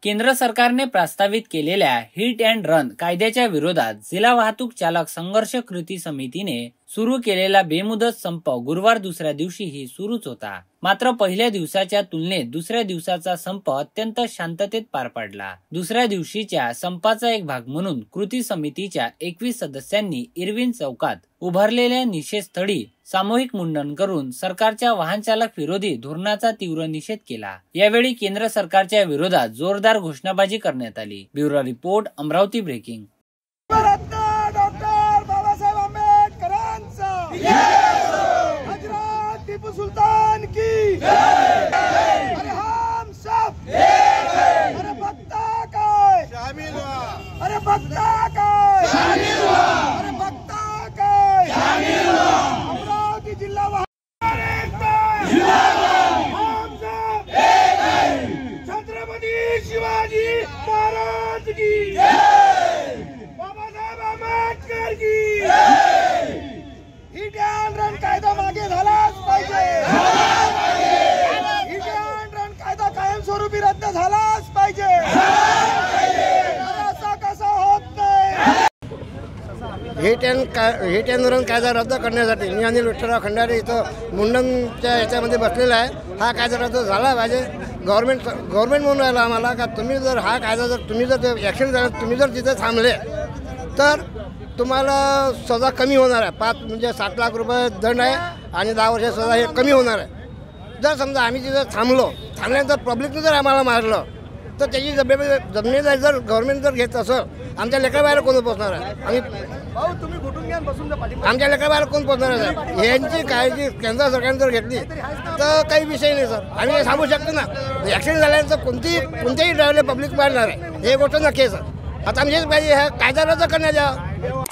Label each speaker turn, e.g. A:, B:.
A: केंद्र सरकारने प्रस्तावित केलेल्या हिट अँड रन कायद्याच्या विरोधात जिल्हा वाहतूक चालक संघर्ष कृती समितीने सुरू केलेला बेमुदत संप गुरुवार दुसऱ्या दिवशीही सुरूच होता। मात्र पहिल्या दिवसाच्या तुलनेत दुसऱ्या दिवसाचा संप अत्यंत शांततेत पार पडला। दुसऱ्या दिवशीच्या संपाचा एक भाग म्हणून कृती समितीच्या 21 सदस्यांनी इरविन चौकात उभारलेल्या निषेधस्थळी सामूहिक मुंडन करून सरकारच्या वाहन चालक विरोधी धोरणाचा तीव्र निषेध केला। यावेळी केंद्र सरकारच्या विरोधात जोरदार घोषणाबाजी करण्यात आली। Bureau report, Amravati breaking.
B: Sultan की अरे हम सब अरे बघता काय शामिल व्हा, अरे बघता काय शामिल व्हा, अरे बघता काय शामिल व्हा। अमरावती जिल्हा हम सब एक है। छत्रपती शिवाजी महाराज की जय, बाबासाहेब आंबेडकर की जय। हिट अँड रन कायदा मागे झालाच पाहिजे, हिट अँड रन कायदा कायमस्वरूपी रद्द झालाच पाहिजे। असा कसा होत नाही।
C: हिट अँड रन कायदा रद्द करण्यासाठी मी अनिल विठ्ठलराव खंडारे इथं मुंडनच्या याच्यामध्ये बसलेला आहे। हा कायदा रद्द झाला पाहिजे। गव्हर्नमेंट म्हणून राहिला आम्हाला का तुम्ही जर हा कायदा जर तुम्ही जर ॲक्शन झालं, तुम्ही जर तिथे थांबले तर तुम्हाला सजा कमी होणार आहे। 5 म्हणजे 7 लाख रुपये दंड आहे आणि 10 वर्ष सजा हे कमी होणार आहे। जर समजा आम्ही तिथं थांबल्यानंतर पब्लिकने जर आम्हाला मारलं तर त्याची जबाबदारी जर गव्हर्नमेंट जर घेत असं आमच्या लेकराबाहेर कोण पोचणार आहे? आम्ही आमच्या लेकराबाहेर कोण पोचणार आहे? यांची काळजी केंद्र सरकारने जर घेतली तर काही विषय नाही सर, आम्ही सांगू शकतो ना। ॲक्सिडेंट झाल्यानंतर कोणत्याही ड्रायव्हरला पब्लिक मारणार आहे हे गोष्ट नक्की आहे सर। आता आम्ही हेच पाहिजे, हा कायदा रद्द करण्यात यावा।